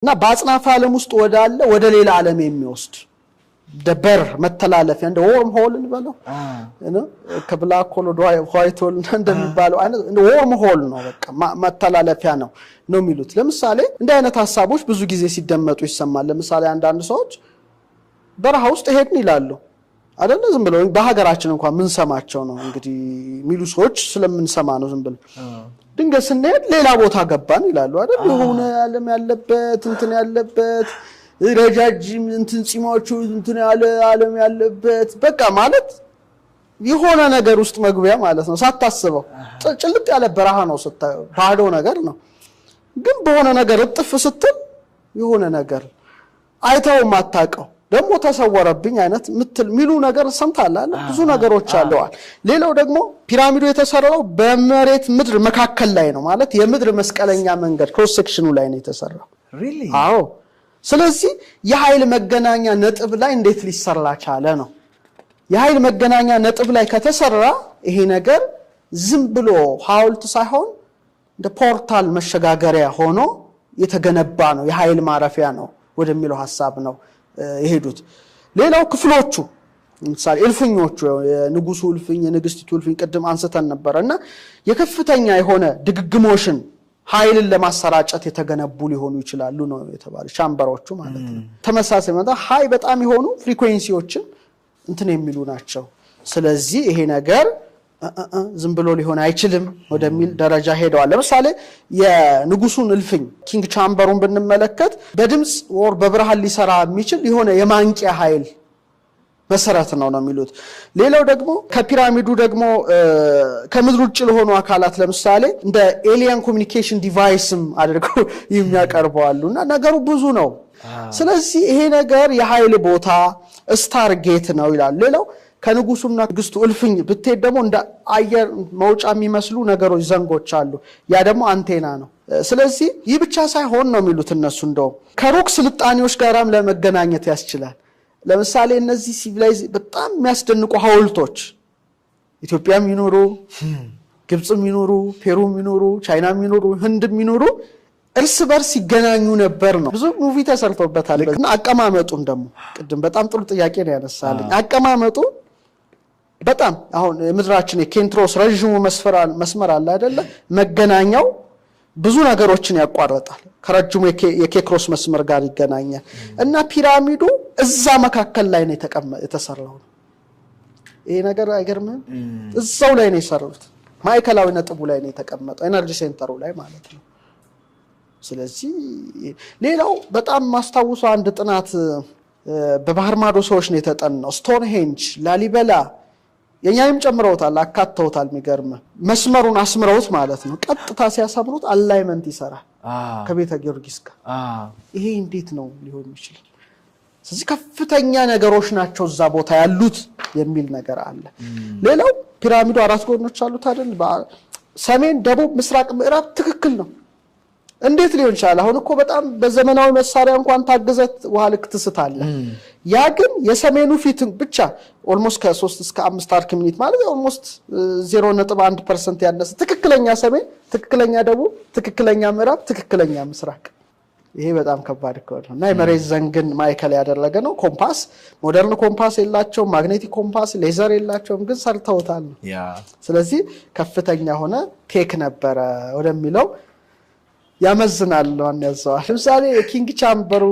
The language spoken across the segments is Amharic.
እና በአጽናፈ ዓለም ውስጥ ወደ ሌላ ዓለም የሚወስድ ደበር መተላለፊያ እንደ ወርም ሆል እንበለው ከብላክ ሆል ወደ ዋይት ሆል እንደሚባለው አይነት እንደ ወርም ሆል ነው በቃ መተላለፊያ ነው የሚሉት ለምሳሌ እንደ አይነት ሐሳቦች ብዙ ጊዜ ሲደመጡ ይሰማል ለምሳሌ አንዳንድ ሰዎች በረሃ ውስጥ ሄድን ይላሉ አይደለ ዝም ብለው በሀገራችን እንኳን ምን ሰማቸው ነው እንግዲህ ሚሉ ሰዎች ስለምንሰማ ነው ዝም ብለው ድንገት ስንሄድ ሌላ ቦታ ገባን ይላሉ አይደል የሆነ ዓለም ያለበት እንትን ያለበት ረጃጅም እንትን ጺማዎቹ እንትን ያለ ዓለም ያለበት በቃ ማለት የሆነ ነገር ውስጥ መግቢያ ማለት ነው ሳታስበው ጭልጥ ያለ በረሃ ነው ስታየው ባዶ ነገር ነው ግን በሆነ ነገር እጥፍ ስትል የሆነ ነገር አይተው ማታቀው ደግሞ ተሰወረብኝ አይነት ሚሉ ነገር ሰምታላ ብዙ ነገሮች አለዋል ሌላው ደግሞ ፒራሚዱ የተሰራው በመሬት ምድር መካከል ላይ ነው ማለት የምድር መስቀለኛ መንገድ ክሮስ ሴክሽኑ ላይ ነው የተሰራው really አዎ ስለዚህ የኃይል መገናኛ ነጥብ ላይ እንዴት ሊሰራ ቻለ ነው የኃይል መገናኛ ነጥብ ላይ ከተሰራ ይሄ ነገር ዝም ብሎ ሐውልት ሳይሆን እንደ ፖርታል መሸጋገሪያ ሆኖ የተገነባ ነው የኃይል ማረፊያ ነው ወደሚለው ሐሳብ ነው ይሄዱት ሌላው ክፍሎቹ ለምሳሌ እልፍኞቹ የንጉሱ እልፍኝ የንግስቲቱ እልፍኝ ቀደም አንስተን ነበርና የከፍተኛ የሆነ ድግግሞሽን ኃይልን ለማሰራጨት የተገነቡ ሊሆኑ ይችላሉ ነው የተባለው ቻምበሮቹ ማለት ነው ተመሳሳይ ማለት ሃይ በጣም የሆኑ ፍሪኩዌንሲዎችን እንትን የሚሉ ናቸው ስለዚህ ይሄ ነገር ዝም ብሎ ሊሆን አይችልም ወደሚል ደረጃ ሄደዋል ለምሳሌ የንጉሱን እልፍኝ ኪንግ ቻምበሩን ብንመለከት በድምጽ ወር በብርሃን ሊሰራ የሚችል የሆነ የማንቂያ ኃይል መሰረት ነው የሚሉት ሌላው ደግሞ ከፒራሚዱ ደግሞ ከምድር ውጭ ለሆኑ አካላት ለምሳሌ እንደ ኤሊየን ኮሙኒኬሽን ዲቫይስም አድርገው የሚያቀርበዋሉና ነገሩ ብዙ ነው ስለዚህ ይሄ ነገር የኃይል ቦታ ስታር ጌት ነው ይላል ሌላው ከንጉሱና ንግስቱ እልፍኝ ብትሄድ ደግሞ እንደ አየር መውጫ የሚመስሉ ነገሮች ዘንጎች አሉ ያ ደግሞ አንቴና ነው ስለዚህ ይህ ብቻ ሳይሆን ነው የሚሉት እነሱ እንደው ከሩቅ ስልጣኔዎች ጋራም ለመገናኘት ያስችላል ለምሳሌ እነዚህ ሲቪላይዝ በጣም የሚያስደንቁ ሐውልቶች ኢትዮጵያም ይኖሩ ግብጽም ይኖሩ ፔሩም ይኖሩ ቻይናም ይኖሩ ህንድም ይኖሩ እርስ በርስ ይገናኙ ነበር ነው ብዙ ሙቪ ተሰርቶበታል እና አቀማመጡን ደግሞ ቀደም በጣም ጥሩ ጥያቄ ነው ያነሳልኝ አቀማመጡ በጣም አሁን ምድራችን የኬንትሮስ ረጅሙ መስመር አለ አይደለ መገናኛው ብዙ ነገሮችን ያቋርጣል ከረጅሙ የኬክሮስ መስመር ጋር ይገናኛል እና ፒራሚዱ እዛ መካከል ላይ ነው የተሰራው ይሄ ነገር አይገርምም እዛው ላይ ነው የሰሩት ማይከላዊ ነጥቡ ላይ ነው የተቀመጠው ኤነርጂ ሴንተሩ ላይ ማለት ነው ስለዚህ ሌላው በጣም ማስተዋወሱ አንድ ጥናት በባህር ማዶ ሰዎች ነው የተጠናው ስቶንሄንጅ ላሊበላ የኛም ጨምረውታል አካተውታል የሚገርም መስመሩን አስምረውት ማለት ነው ቀጥታ ሲያሳምሩት አላይመንት ይሰራል ከቤተ ጊዮርጊስ ጋር ይሄ እንዴት ነው ሊሆን ይችላል ስለዚህ ከፍተኛ ነገሮች ናቸው እዛ ቦታ ያሉት የሚል ነገር አለ ሌላው ፒራሚዱ አራት ጎኖች አሉት አይደል ሰሜን ደቡብ ምስራቅ ምዕራብ ትክክል ነው እንዴት ሊሆን ይችላል አሁን እኮ በጣም በዘመናዊ መሳሪያ እንኳን ታገዘት ውሃ ልክ ትስታለ ያ ግን የሰሜኑ ፊት ብቻ ኦልሞስት ከ3 እስከ 5 አርክ ሚኒት ማለት ኦልሞስት 0.1% ያነሰ ትክክለኛ ሰሜን ትክክለኛ ደቡብ ትክክለኛ ምዕራብ ትክክለኛ ምስራቅ ይሄ በጣም ከባድ ነው እና የመሬት ዘንግን ማይከል ያደረገ ነው ኮምፓስ ሞደርን ኮምፓስ የላቸው ማግኔቲክ ኮምፓስ ሌዘር የላቸውም ግን ሰርተውታል ስለዚህ ከፍተኛ ሆነ ቴክ ነበረ ወደሚለው ያመዝናል ማን ያዘዋል ለምሳሌ ኪንግ ቻምበሩ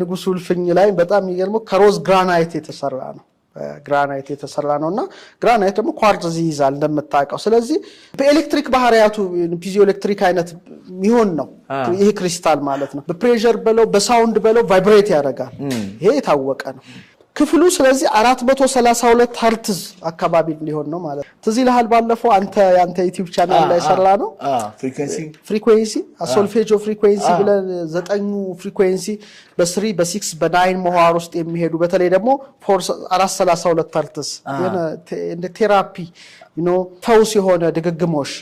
ንጉሱ እልፍኝ ላይ በጣም የሚገርመው ከሮዝ ግራናይት የተሰራ ነው ግራናይት የተሰራ ነውና ግራናይት ደግሞ ኳርትዝ ይዛል እንደምታውቀው ስለዚህ በኤሌክትሪክ ባህሪያቱ ፒዚዮ ኤሌክትሪክ አይነት የሚሆን ነው ይሄ ክሪስታል ማለት ነው በፕሬሸር በለው በሳውንድ በለው ቫይብሬት ያደርጋል ይሄ የታወቀ ነው ክፍሉ ስለዚህ 432 ሄርትዝ አካባቢ ሊሆን ነው ማለት ትዚህ ለሃል ባለፈው ያንተ ዩቲዩብ ቻናል ላይ ሰራ ነው ፍሪኩዌንሲ ሶልፌጆ ፍሪኩዌንሲ ብለ 9 ፍሪኩዌንሲ በ3 በ6 በ9 መዋር ውስጥ የሚሄዱ በተለይ ደግሞ 432 ሄርትዝ እንደ ቴራፒ ፈውስ የሆነ ድግግሞሽ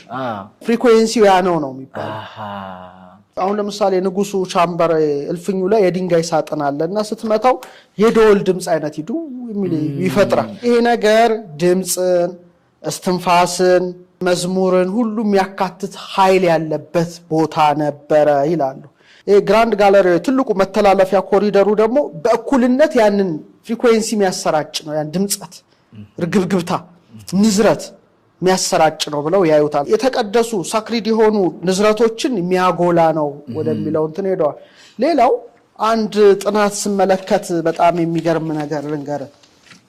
ፍሪኩዌንሲው ያ ነው የሚባለው አሁን ለምሳሌ ንጉሱ ቻምበር እልፍኙ ላይ የድንጋይ ሳጥን አለና ስትመታው የደወል ድምጽ አይነት ይፈጥራል ይሄ ነገር ድምጽን እስትንፋስን መዝሙርን ሁሉ የሚያካትት ኃይል ያለበት ቦታ ነበረ ይላሉ ግራንድ ጋለሪ ትልቁ መተላለፊያ ኮሪደሩ ደግሞ በእኩልነት ያንን ፍሪኩዌንሲ የሚያሰራጭ ነው። ያን ድምጸት ርግብግብታ ንዝረት የሚያሰራጭ ነው ብለው ያዩታል። የተቀደሱ ሳክሪድ የሆኑ ንዝረቶችን የሚያጎላ ነው ወደሚለው እንትን ሄደዋል። ሌላው አንድ ጥናት ስመለከት በጣም የሚገርም ነገር ልንገር።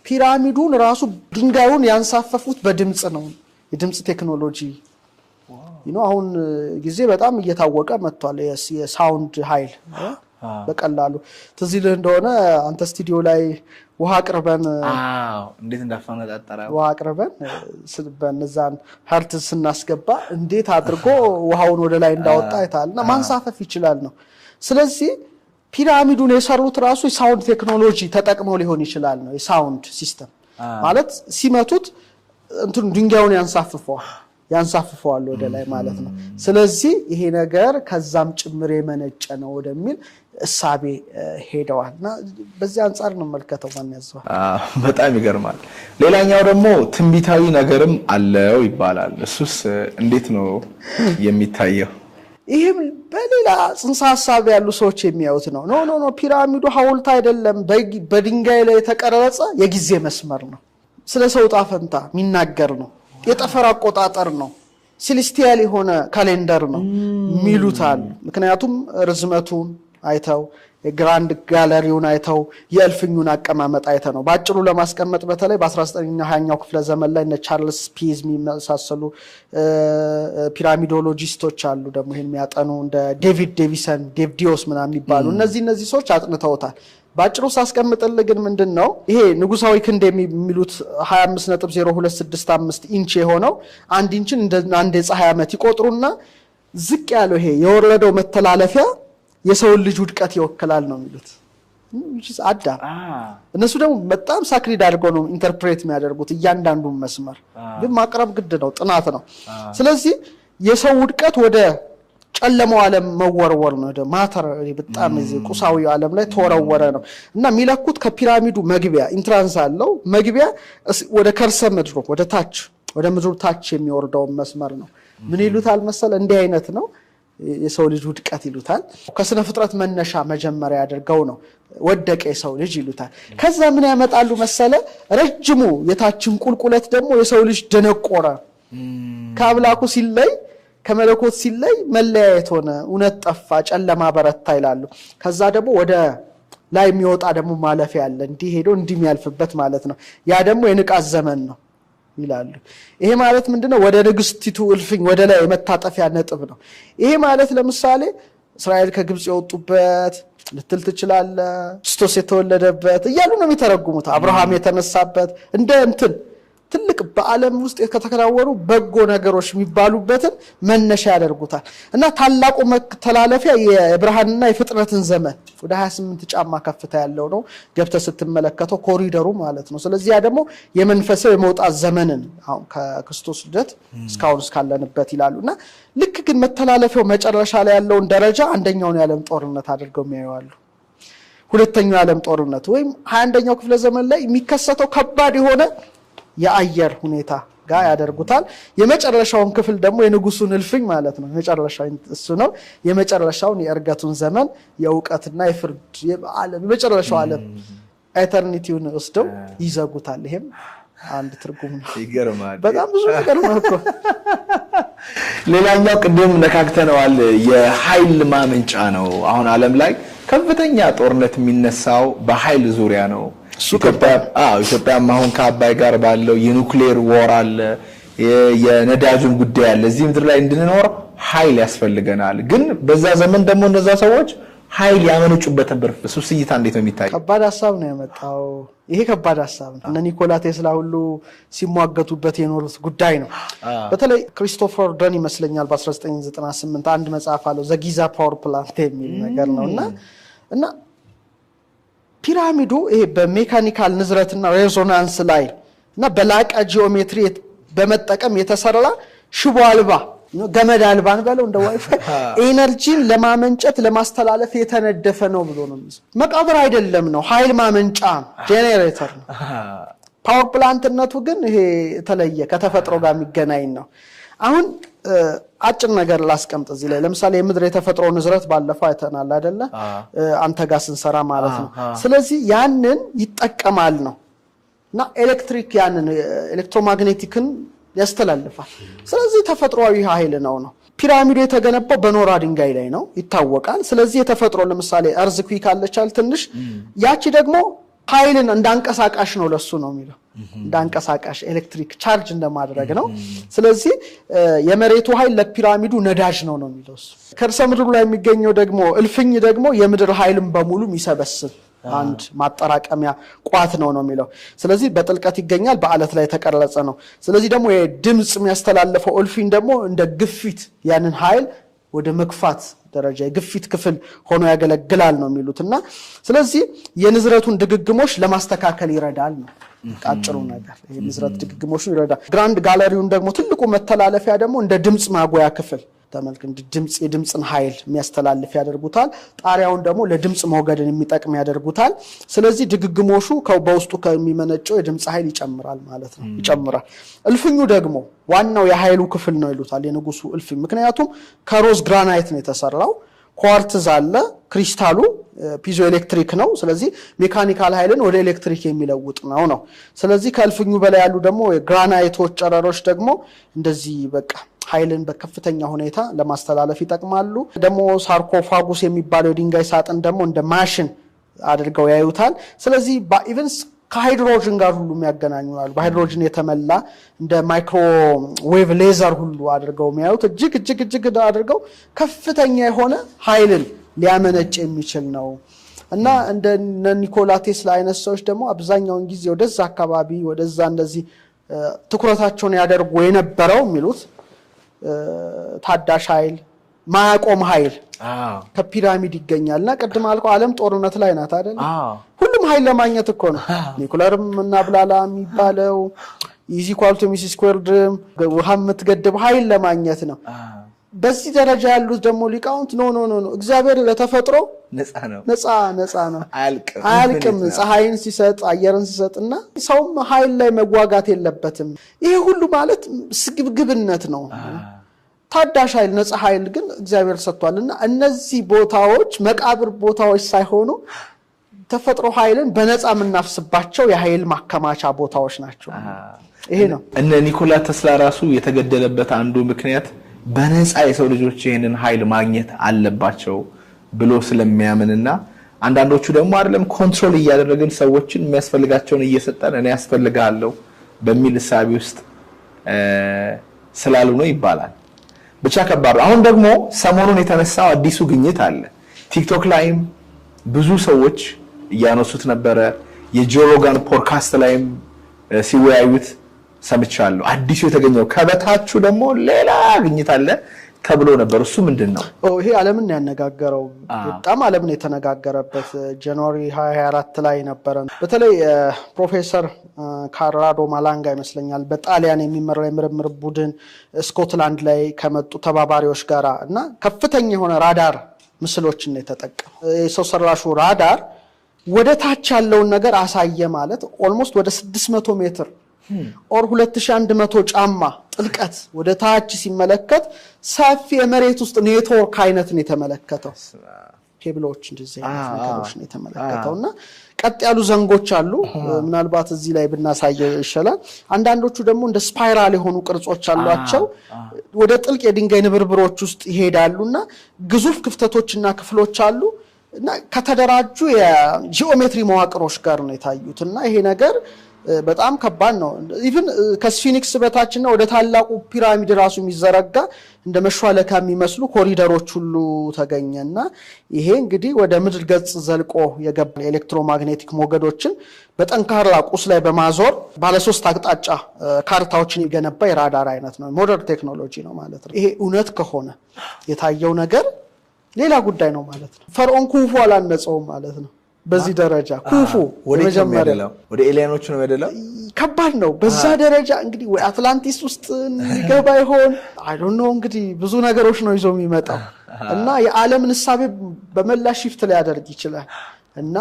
ፒራሚዱን ራሱ ድንጋዩን ያንሳፈፉት በድምጽ ነው። የድምጽ ቴክኖሎጂ አሁን ጊዜ በጣም እየታወቀ መጥቷል። የሳውንድ ኃይል በቀላሉ ትዝ ይልህ እንደሆነ አንተ ስቱዲዮ ላይ ውሃ አቅርበን እንዴት እንዳፈነጣጠረ ውሃ አቅርበን በእነዛን ሀርትዝ ስናስገባ እንዴት አድርጎ ውሃውን ወደ ላይ እንዳወጣ አይታልና ማንሳፈፍ ይችላል ነው። ስለዚህ ፒራሚዱን የሰሩት ራሱ የሳውንድ ቴክኖሎጂ ተጠቅመው ሊሆን ይችላል ነው። የሳውንድ ሲስተም ማለት ሲመቱት እንትን ድንጋዩን ያንሳፍፈዋል ወደ ላይ ማለት ነው። ስለዚህ ይሄ ነገር ከዛም ጭምር የመነጨ ነው ወደሚል እሳቤ ሄደዋልና በዚህ አንፃር ነው መልከተው ማን ያዘው። በጣም ይገርማል። ሌላኛው ደግሞ ትንቢታዊ ነገርም አለው ይባላል። እሱስ እንዴት ነው የሚታየው? ይሄም በሌላ ጽንሰ ሐሳብ ያሉ ሰዎች የሚያዩት ነው። ኖ ፒራሚዱ ሐውልት አይደለም፣ በድንጋይ ላይ የተቀረጸ የጊዜ መስመር ነው። ስለ ሰው ዕጣ ፈንታ የሚናገር ነው። የጠፈር አቆጣጠር ነው። ሴሌስቲያል የሆነ ካሌንደር ነው ሚሉታል። ምክንያቱም ርዝመቱን አይተው የግራንድ ጋለሪውን አይተው የእልፍኙን አቀማመጥ አይተው ነው። ባጭሩ ለማስቀመጥ በተለይ በ19ኛው 20ኛው ክፍለ ዘመን ላይ እነ ቻርልስ ፒዝ የሚመሳሰሉ ፒራሚዶሎጂስቶች አሉ። ደግሞ ይሄን የሚያጠኑ እንደ ዴቪድ ዴቪሰን፣ ዴቭ ዲዮስ ምናምን ይባሉ እነዚህ ሰዎች አጥንተውታል። ባጭሩ ሳስቀምጥልህ ግን ምንድነው ይሄ ንጉሳዊ ክንድ የሚሉት 25.0265 ኢንች የሆነው 1 ኢንችን እንደ አንድ የፀሐይ ዓመት ይቆጥሩና ዝቅ ያለው ይሄ የወረደው መተላለፊያ የሰውን ልጅ ውድቀት ይወክላል ነው የሚሉት። አዳም እነሱ ደግሞ በጣም ሳክሪድ አድርገው ነው ኢንተርፕሬት የሚያደርጉት እያንዳንዱን መስመር። ግን ማቅረብ ግድ ነው፣ ጥናት ነው። ስለዚህ የሰው ውድቀት ወደ ጨለማው ዓለም መወርወር ነው። ማተር በጣም ቁሳዊ ዓለም ላይ ተወረወረ ነው እና የሚለኩት ከፒራሚዱ መግቢያ ኢንትራንስ አለው። መግቢያ ወደ ከርሰ ምድሩ ወደ ታች ወደ ምድሩ ታች የሚወርደው መስመር ነው። ምን ይሉታል መሰለ? እንዲህ አይነት ነው የሰው ልጅ ውድቀት ይሉታል። ከስነ ፍጥረት መነሻ መጀመሪያ ያደርገው ነው ወደቀ የሰው ልጅ ይሉታል። ከዛ ምን ያመጣሉ መሰለ? ረጅሙ የታችን ቁልቁለት ደግሞ የሰው ልጅ ደነቆረ፣ ከአምላኩ ሲለይ ከመለኮት ሲለይ መለያየት ሆነ፣ እውነት ጠፋ፣ ጨለማ በረታ ይላሉ። ከዛ ደግሞ ወደ ላይ የሚወጣ ደግሞ ማለፊያ አለ፣ እንዲህ ሄዶ እንዲህ የሚያልፍበት ማለት ነው። ያ ደግሞ የንቃት ዘመን ነው ይላሉ። ይሄ ማለት ምንድነው? ወደ ንግስቲቱ እልፍኝ ወደ ላይ የመታጠፊያ ነጥብ ነው። ይሄ ማለት ለምሳሌ እስራኤል ከግብጽ የወጡበት ልትል ትችላለህ፣ ክርስቶስ የተወለደበት እያሉ ነው የሚተረጉሙት። አብርሃም የተነሳበት እንደ እንትን ትልቅ በዓለም ውስጥ ከተከናወኑ በጎ ነገሮች የሚባሉበትን መነሻ ያደርጉታል። እና ታላቁ መተላለፊያ የብርሃንና የፍጥረትን ዘመን ወደ 28 ጫማ ከፍታ ያለው ነው ገብተህ ስትመለከተው ኮሪደሩ ማለት ነው። ስለዚህ ያ ደግሞ የመንፈሳዊ የመውጣት ዘመንን አሁን ከክርስቶስ ልደት እስካሁን እስካለንበት ይላሉና ልክ ግን መተላለፊያው መጨረሻ ላይ ያለውን ደረጃ አንደኛውን የዓለም ጦርነት አድርገው የሚያዩዋሉ። ሁለተኛው የዓለም ጦርነት ወይም 21ኛው ክፍለ ዘመን ላይ የሚከሰተው ከባድ የሆነ የአየር ሁኔታ ጋር ያደርጉታል። የመጨረሻውን ክፍል ደግሞ የንጉሱን እልፍኝ ማለት ነው። የመጨረሻው እሱ ነው። የመጨረሻውን የእርገቱን ዘመን የእውቀትና የፍርድ የዓለም የመጨረሻው ዓለም ኤተርኒቲውን ወስደው ይዘጉታል። ይሄም አንድ ትርጉም ነው። ይገርማል። በጣም ብዙ ነገር ነው እኮ። ሌላኛው ቅድም ነካክተነዋል፣ የኃይል ማመንጫ ነው። አሁን ዓለም ላይ ከፍተኛ ጦርነት የሚነሳው በኃይል ዙሪያ ነው። ኢትዮጵያም አሁን ከአባይ ጋር ባለው የኑክሌር ወር አለ፣ የነዳጁን ጉዳይ አለ። እዚህ ምድር ላይ እንድንኖር ኃይል ያስፈልገናል። ግን በዛ ዘመን ደግሞ እነዛ ሰዎች ኃይል ያመነጩበት ነበር። እሱስ እይታ እንዴት ነው የሚታየው? ከባድ ሐሳብ ነው ያመጣው። ይሄ ከባድ ሐሳብ ነው። እነ ኒኮላ ቴስላ ሁሉ ሲሟገቱበት የኖሩት ጉዳይ ነው። በተለይ ክሪስቶፈር ደን ይመስለኛል በ1998 አንድ መጽሐፍ አለው ዘ ጊዛ ፓወር ፕላንት የሚል ነገር ነውና ፒራሚዱ ይሄ በሜካኒካል ንዝረትና ሬዞናንስ ላይ እና በላቀ ጂኦሜትሪ በመጠቀም የተሰራ ሽቦ አልባ ገመድ አልባን በለው እንደ ዋይፋይ ኤነርጂን ለማመንጨት ለማስተላለፍ የተነደፈ ነው ብሎ ነው። መቃብር አይደለም ነው፣ ኃይል ማመንጫ ጄኔሬተር ነው። ፓወር ፕላንትነቱ ግን ይሄ የተለየ ከተፈጥሮ ጋር የሚገናኝ ነው። አሁን አጭር ነገር ላስቀምጥ እዚህ ላይ ለምሳሌ የምድር የተፈጥሮ ንዝረት ባለፈው አይተናል አይደለ አንተ ጋር ስንሰራ ማለት ነው ስለዚህ ያንን ይጠቀማል ነው እና ኤሌክትሪክ ያንን ኤሌክትሮማግኔቲክን ያስተላልፋል ስለዚህ ተፈጥሯዊ ኃይል ነው ፒራሚዱ የተገነባው በኖራ ድንጋይ ላይ ነው ይታወቃል ስለዚህ የተፈጥሮ ለምሳሌ እርዝኩዊክ አለቻል ትንሽ ያቺ ደግሞ ኃይልን እንዳንቀሳቃሽ ነው ለሱ ነው የሚለው እንዳንቀሳቃሽ ኤሌክትሪክ ቻርጅ እንደማድረግ ነው ስለዚህ የመሬቱ ኃይል ለፒራሚዱ ነዳጅ ነው የሚለው ከርሰ ምድሩ ላይ የሚገኘው ደግሞ እልፍኝ ደግሞ የምድር ኃይልን በሙሉ የሚሰበስብ አንድ ማጠራቀሚያ ቋት ነው የሚለው ስለዚህ በጥልቀት ይገኛል በአለት ላይ ተቀረጸ ነው ስለዚህ ደግሞ የድምጽ የሚያስተላልፈው እልፍኝ ደግሞ እንደ ግፊት ያንን ኃይል ወደ መግፋት ደረጃ የግፊት ክፍል ሆኖ ያገለግላል ነው የሚሉትና ስለዚህ የንዝረቱን ድግግሞሽ ለማስተካከል ይረዳል ነው ቃጭሩ ነገር የንዝረት ድግግሞሹ ይረዳል ግራንድ ጋለሪውን ደግሞ ትልቁ መተላለፊያ ደግሞ እንደ ድምጽ ማጎያ ክፍል ተመልከን ድምጽ የድምጽን ኃይል የሚያስተላልፍ ያደርጉታል ጣሪያውን ደግሞ ለድምጽ ሞገድን የሚጠቅም ያደርጉታል ስለዚህ ድግግሞሹ በውስጡ ከሚመነጨው የድምጽ ኃይል ይጨምራል ማለት ነው ይጨምራል እልፍኙ ደግሞ ዋናው የኃይሉ ክፍል ነው ይሉታል የንጉሱ እልፍኝ ምክንያቱም ከሮዝ ግራናይት ነው የተሰራው ኳርትዝ አለ ክሪስታሉ ፒዞ ኤሌክትሪክ ነው ስለዚህ ሜካኒካል ኃይልን ወደ ኤሌክትሪክ የሚለውጥ ነው ስለዚህ ከእልፍኙ በላይ ያሉ ደግሞ የግራናይቶች ጨረሮች ደግሞ እንደዚህ በቃ ኃይልን በከፍተኛ ሁኔታ ለማስተላለፍ ይጠቅማሉ ደግሞ ሳርኮፋጉስ የሚባለው ድንጋይ ሳጥን ደግሞ እንደ ማሽን አድርገው ያዩታል ስለዚህ ኢቨንስ ከሃይድሮጅን ጋር ሁሉ የሚያገናኙናል በሃይድሮጅን የተመላ እንደ ማይክሮዌቭ ሌዘር ሁሉ አድርገው የሚያዩት እጅግ አድርገው ከፍተኛ የሆነ ኃይልን ሊያመነጭ የሚችል ነው እና እንደ ኒኮላ ቴስላ አይነት ሰዎች ደግሞ አብዛኛውን ጊዜ ወደዛ አካባቢ ወደዛ እንደዚህ ትኩረታቸውን ያደርጉ የነበረው የሚሉት ታዳሽ ኃይል ማያቆም ኃይል ከፒራሚድ ይገኛልና ቀድም አልከው ዓለም ጦርነት ላይ ናት አይደል ሁሉም ኃይል ለማግኘት እኮ ነው ኒኩለርም እና ብላላ የሚባለው ኢዚ ኳልቱ ሚስ ስኩዌርድ ውሃ የምትገድብ ኃይል ለማግኘት ነው በዚህ ደረጃ ያሉት ደግሞ ሊቃውንት ኖ እግዚአብሔር ለተፈጥሮ ነፃ ነው አያልቅም ፀሐይን ሲሰጥ አየርን ሲሰጥና ሰውም ኃይል ላይ መዋጋት የለበትም ይሄ ሁሉ ማለት ስግብግብነት ነው ታዳሽ ኃይል ነፃ ኃይል ግን እግዚአብሔር ሰጥቷልና እነዚህ ቦታዎች መቃብር ቦታዎች ሳይሆኑ ተፈጥሮ ኃይልን በነፃ ምናፍስባቸው የኃይል ማከማቻ ቦታዎች ናቸው ይሄ ነው እነ ኒኮላ ተስላ ራሱ የተገደለበት አንዱ ምክንያት በነፃ የሰው ልጆች ይሄንን ኃይል ማግኘት አለባቸው ብሎ ስለሚያምንና አንዳንዶቹ ደግሞ አይደለም ኮንትሮል እያደረግን ሰዎችን የሚያስፈልጋቸውን እየሰጠን እኔ ያስፈልጋለሁ በሚል ሐሳብ ውስጥ ስላሉ ነው ይባላል ብቻ ከባድ አሁን ደግሞ ሰሞኑን የተነሳው አዲሱ ግኝት አለ ቲክቶክ ላይም ብዙ ሰዎች ያነሱት ነበረ የጆሮጋን ፖድካስት ላይም ሲወያዩት ሰምቻለሁ አዲሱ የተገኘው ከበታቹ ደግሞ ሌላ ግኝት አለ ተብሎ ነበር እሱ ምንድነው ይሄ ዓለምን ያነጋገረው በጣም ዓለምን የተነጋገረበት ጃንዋሪ 24 ላይ ነበር በተለይ ፕሮፌሰር ካራዶ ማላንጋ ይመስለኛል በጣሊያን የሚመራው የምርምር ቡድን ስኮትላንድ ላይ ከመጡ ተባባሪዎች ጋራ እና ከፍተኛ የሆነ ራዳር ምስሎችን ነው የተጠቀመው የሰው ሰራሹ ራዳር ወደ ታች ያለውን ነገር አሳየ ማለት ኦልሞስት ወደ 600 ሜትር ኦር 2100 ጫማ ጥልቀት ወደ ታች ሲመለከት ሰፊ የመሬት ውስጥ ኔትወርክ አይነት ነው የተመለከተው ኬብሎች እንደዚህ አይነት ነገሮች ነው የተመለከተውና ቀጥ ያሉ ዘንጎች አሉ ምናልባት እዚህ ላይ ብናሳየው ይሻላል አንዳንዶቹ ደግሞ እንደ ስፓይራል የሆኑ ቅርጾች አሏቸው ወደ ጥልቅ የድንጋይ ንብርብሮች ውስጥ ይሄዳሉና ግዙፍ ክፍተቶችና ክፍሎች አሉ እና ከተደራጁ የጂኦሜትሪ መዋቅሮች ጋር ነው የታዩትና ይሄ ነገር በጣም ከባድ ነው ኢቭን ከስፊኒክስ በታችና ወደ ታላቁ ፒራሚድ ራሱ የሚዘረጋ እንደ መሿለካ የሚመስሉ ኮሪደሮች ሁሉ ተገኘና ይሄ እንግዲህ ወደ ምድር ገጽ ዘልቆ የገባ ኤሌክትሮማግኔቲክ ሞገዶችን በጠንካራ ቁስ ላይ በማዞር ባለ 3 አቅጣጫ ካርታዎችን ይገነባ የራዳር አይነት ነው ሞደርን ቴክኖሎጂ ነው ማለት ነው ይሄ እውነት ከሆነ የታየው ነገር ሌላ ጉዳይ ነው ማለት ነው ፈርዖን ኩፉ አላነጸውም ማለት ነው በዚህ ደረጃ ኩፉ ወደ ኤሊያኖቹ ነው ወደለው ከባድ ነው በዛ ደረጃ እንግዲህ ወይ አትላንቲስ ውስጥ ይገባ ይሆን አይ ዶንት ኖ እንግዲህ ብዙ ነገሮች ነው ይዞ የሚመጣው እና የዓለምን ሐሳብ በመላ ሽፍት ላይ ያደርግ ይችላል እና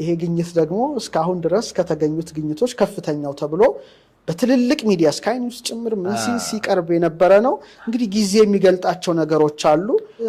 ይሄ ግኝት ደግሞ እስካሁን ድረስ ከተገኙት ግኝቶች ከፍተኛው ተብሎ በትልልቅ ሚዲያ ስካይ ኒውስ ጭምር ምን ሲቀርብ የነበረ ነው። እንግዲህ ጊዜ የሚገልጣቸው ነገሮች አሉ።